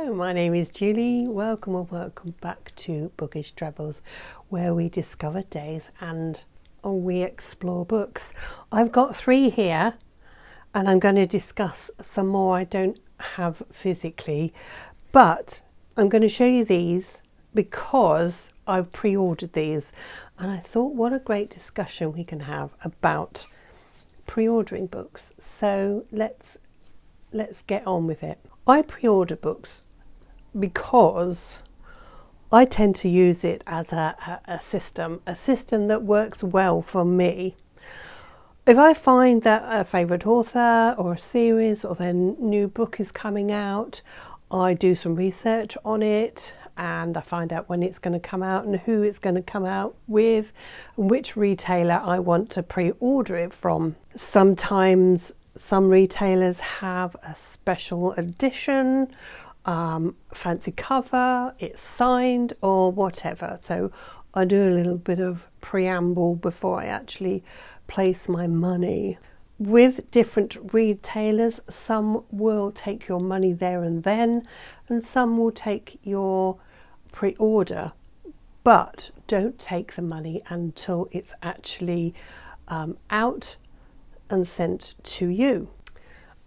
Hello, my name is Julie. Welcome or welcome back to Bookish Travels, where we discover days and we explore books. I've got 3 here and I'm going to discuss some more I don't have physically, but I'm going to show you these because I've pre-ordered these, and I thought what a great discussion we can have about pre-ordering books. So let's get on with it. I pre-order books because I tend to use it as a system that works well for me. If I find that a favourite author or a series or their new book is coming out, I do some research on it and I find out when it's going to come out and who it's going to come out with, and which retailer I want to pre-order it from. Sometimes some retailers have a special edition, fancy cover, it's signed or whatever. So I do a little bit of preamble before I actually place my money. With different retailers, some will take your money there and then, and some will take your pre-order, but don't take the money until it's actually out and sent to you.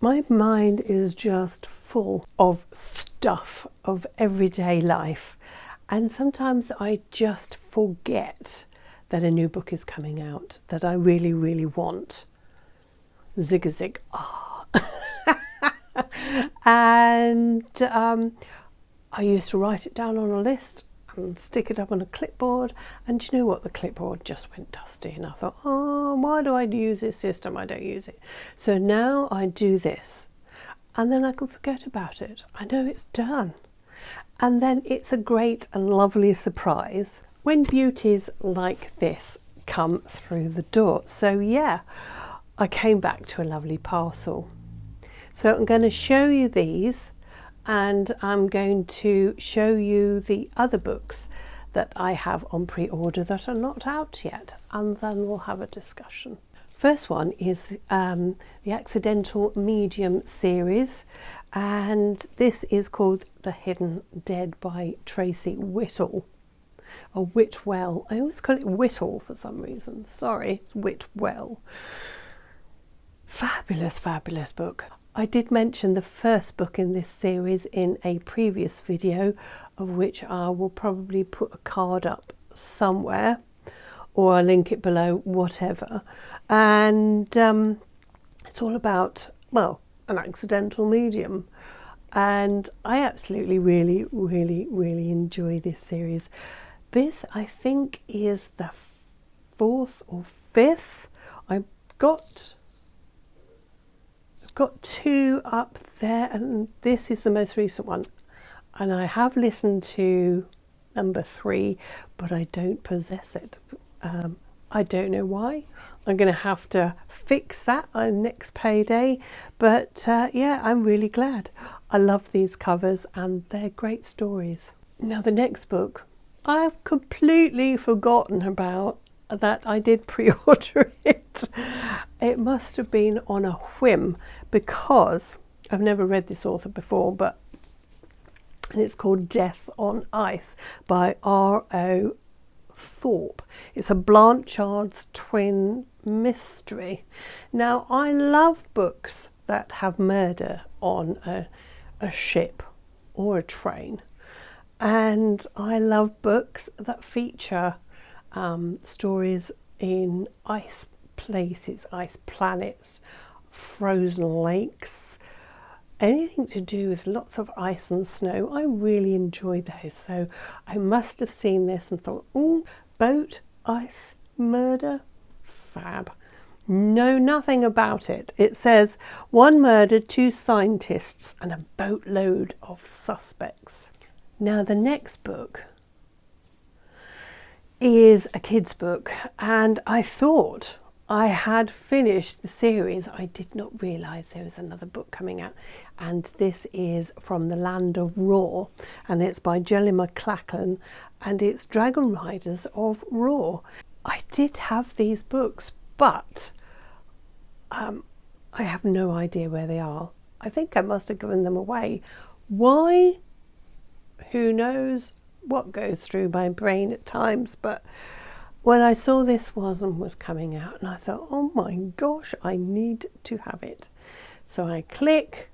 My mind is just full of stuff of everyday life, and sometimes I just forget that a new book is coming out that I really, really want. Zig a zig. And I used to write it down on a list and stick it up on a clipboard, and do you know what, the clipboard just went dusty, and I thought, oh, why do I use this system? I don't use it. So now I do this, and then I can forget about it. I know it's done, and then it's a great and lovely surprise when beauties like this come through the door. So yeah, I came back to a lovely parcel. So I'm going to show you these, and I'm going to show you the other books that I have on pre-order that are not out yet, and then we'll have a discussion. First one is the Accidental Medium series, and this is called The Hidden Dead by Tracy Whittle, or Whitwell. I always call it Whittle for some reason. Sorry, it's Whitwell. Fabulous, fabulous book. I did mention the first book in this series in a previous video, of which I will probably put a card up somewhere, or I'll link it below, whatever. And it's all about, well, an accidental medium. And I absolutely really, really, really enjoy this series. This, I think, is the 4th or 5th. I've got 2 up there, and this is the most recent one, and I have listened to number 3, but I don't possess it. I don't know why. I'm going to have to fix that on next payday, but yeah, I'm really glad. I love these covers and they're great stories. Now the next book I've completely forgotten about, that I did pre-order it. It must have been on a whim, because I've never read this author before, and it's called Death on Ice by R.O. Thorpe. It's a Blanchard's twin mystery. Now I love books that have murder on a ship or a train, and I love books that feature stories in ice places, ice planets, frozen lakes, anything to do with lots of ice and snow. I really enjoy those. So I must have seen this and thought, oh, boat, ice, murder, fab. Know nothing about it. It says 1 murder, 2 scientists and a boatload of suspects. Now the next book is a kid's book, and I thought I had finished the series. I did not realise there was another book coming out, and this is From the Land of Raw, and it's by Jelly McLachlan, and it's Dragon Riders of Raw. I did have these books, but I have no idea where they are. I think I must have given them away. Why who knows what goes through my brain at times, but when I saw this was coming out, and I thought, oh my gosh, I need to have it. So I click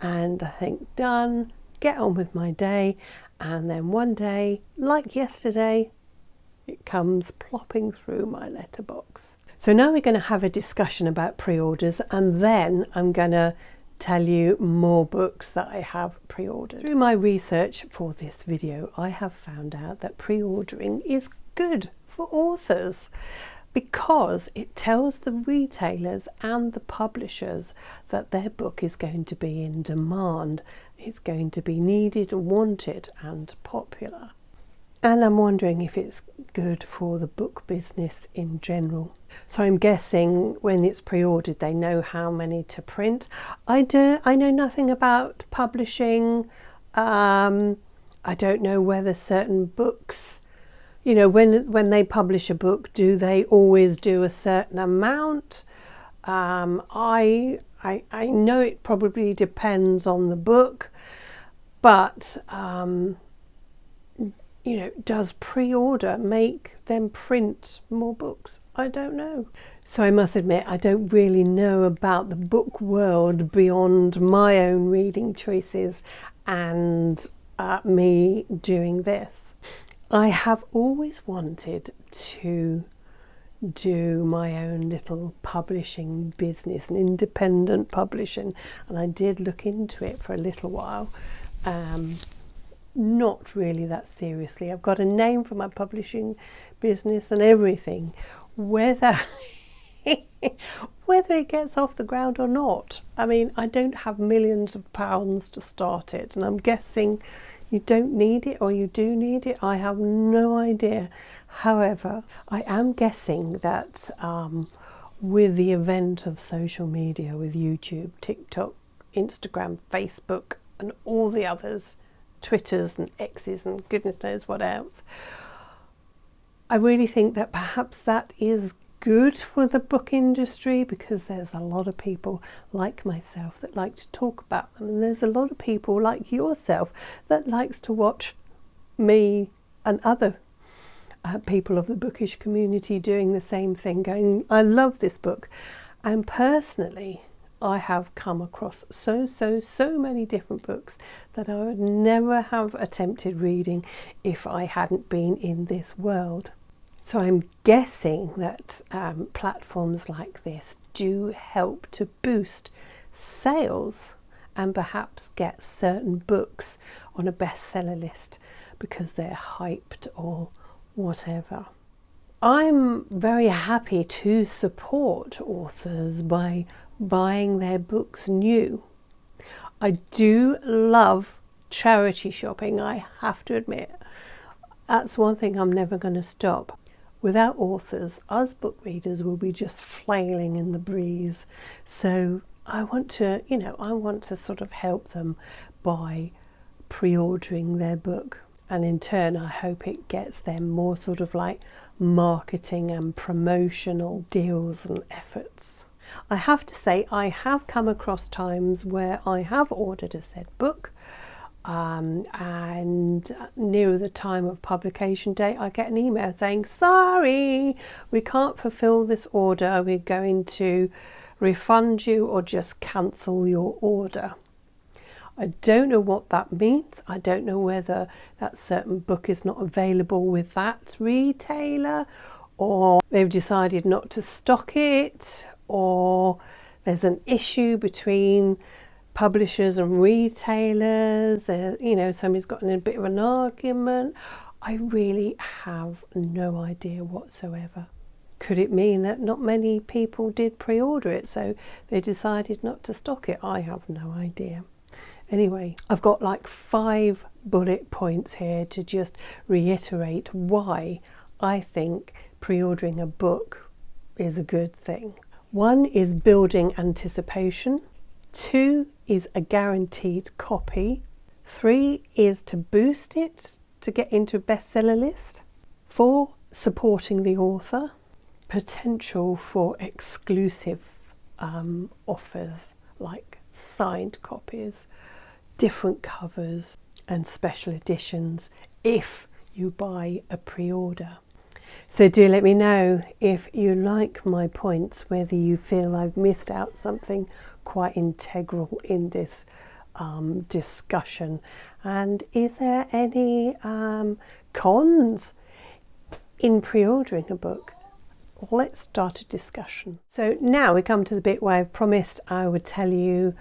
and I think done, get on with my day, and then one day, like yesterday, it comes plopping through my letterbox. So now we're going to have a discussion about pre-orders, and then I'm going to tell you more books that I have pre-ordered. Through my research for this video, I have found out that pre-ordering is good for authors because it tells the retailers and the publishers that their book is going to be in demand, it's going to be needed, wanted and popular. And I'm wondering if it's good for the book business in general. So I'm guessing when it's pre-ordered, they know how many to print. I know nothing about publishing. I don't know whether certain books, you know, when they publish a book, do they always do a certain amount? I know it probably depends on the book, but you know, does pre-order make them print more books? I don't know. So I must admit, I don't really know about the book world beyond my own reading choices and me doing this. I have always wanted to do my own little publishing business, an independent publishing, and I did look into it for a little while. Not really that seriously. I've got a name for my publishing business and everything. Whether it gets off the ground or not, I mean, I don't have millions of pounds to start it, and I'm guessing you don't need it, or you do need it. I have no idea. However, I am guessing that with the event of social media, with YouTube, TikTok, Instagram, Facebook and all the others, Twitters and X's and goodness knows what else, I really think that perhaps that is good for the book industry, because there's a lot of people like myself that like to talk about them, and there's a lot of people like yourself that likes to watch me and other people of the bookish community doing the same thing, going, I love this book. And personally, I have come across so many different books that I would never have attempted reading if I hadn't been in this world. So I'm guessing that platforms like this do help to boost sales and perhaps get certain books on a bestseller list because they're hyped or whatever. I'm very happy to support authors by buying their books new. I do love charity shopping, I have to admit. That's one thing I'm never going to stop. Without authors, us book readers will be just flailing in the breeze. So I want to sort of help them by pre-ordering their book. And in turn, I hope it gets them more sort of like marketing and promotional deals and efforts. I have to say, I have come across times where I have ordered a said book, and near the time of publication date, I get an email saying, sorry, we can't fulfill this order. We're going to refund you or just cancel your order. I don't know what that means. I don't know whether that certain book is not available with that retailer, or they've decided not to stock it, or there's an issue between publishers and retailers. Somebody's gotten in a bit of an argument. I really have no idea whatsoever. Could it mean that not many people did pre-order it, so they decided not to stock it? I have no idea. Anyway, I've got like 5 bullet points here to just reiterate why I think pre-ordering a book is a good thing. 1 is building anticipation. 2 is a guaranteed copy. 3 is to boost it to get into a bestseller list. 4, supporting the author. Potential for exclusive offers like signed copies, different covers, and special editions if you buy a pre-order. So do let me know if you like my points, whether you feel I've missed out something quite integral in this discussion, and is there any cons in pre-ordering a book? Let's start a discussion. So now we come to the bit where I've promised I would tell you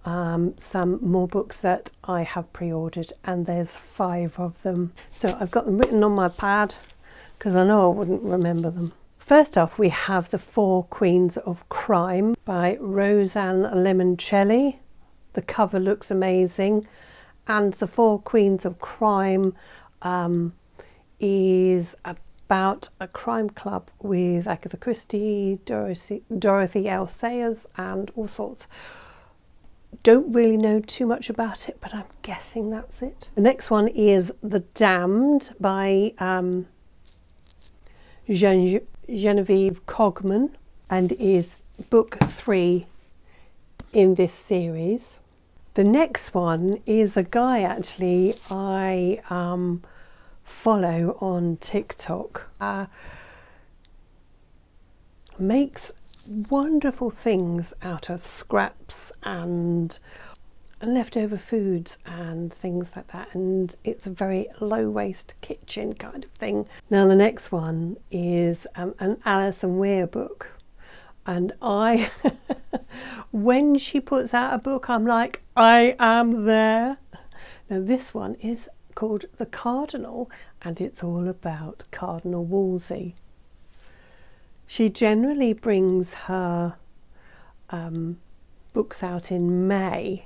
some more books that I have pre-ordered, and there's 5 of them. So I've got them written on my pad because I know I wouldn't remember them. First off, we have The 4 Queens of Crime by Rosanne Limoncelli. The cover looks amazing, and The 4 Queens of Crime is about a crime club with Agatha Christie, Dorothy L. Sayers, and all sorts. Don't really know too much about it, but I'm guessing that's it. The next one is The Damned by Genevieve Cogman, and is book 3 in this series. The next one is a guy actually I follow on TikTok. Makes wonderful things out of scraps and leftover foods and things like that, and it's a very low waste kitchen kind of thing. Now the next one is an Alison Weir book, and I when she puts out a book, I'm like, I am there. Now this one is called The Cardinal, and it's all about Cardinal Wolsey. She generally brings her books out in May,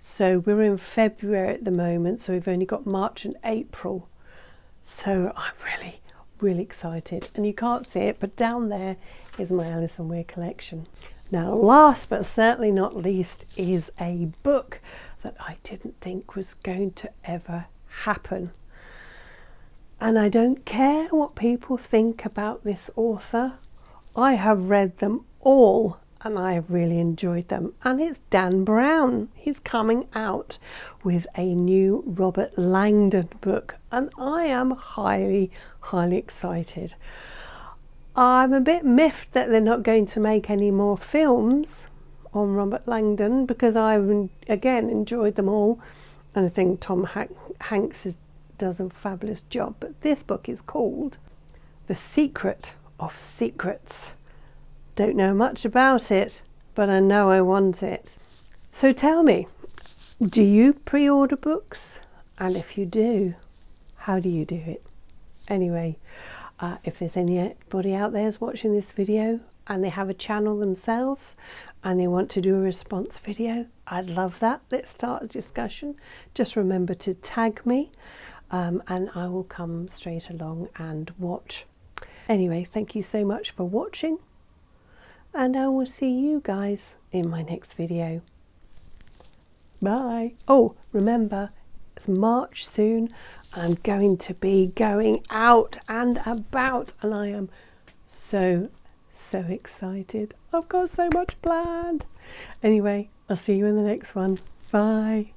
so we're in February at the moment, so we've only got March and April. So I'm really excited, and you can't see it, but down there is my Alison Weir collection. Now last but certainly not least is a book that I didn't think was going to ever happen, and I don't care what people think about this author. I have read them all and I have really enjoyed them, and it's Dan Brown. He's coming out with a new Robert Langdon book, and I am highly excited. I'm a bit miffed that they're not going to make any more films on Robert Langdon, because I've again enjoyed them all, and I think Tom Hanks does a fabulous job. But this book is called The Secret of Secrets. Don't know much about it, but I know I want it. So tell me, do you pre-order books? And if you do, how do you do it? Anyway, if there's anybody out there who's watching this video and they have a channel themselves and they want to do a response video, I'd love that. Let's start a discussion. Just remember to tag me, and I will come straight along and watch. Anyway, thank you so much for watching, and I will see you guys in my next video. Bye. Oh, remember, it's March soon. I'm going to be going out and about, and I am so excited. I've got so much planned. Anyway, I'll see you in the next one. Bye.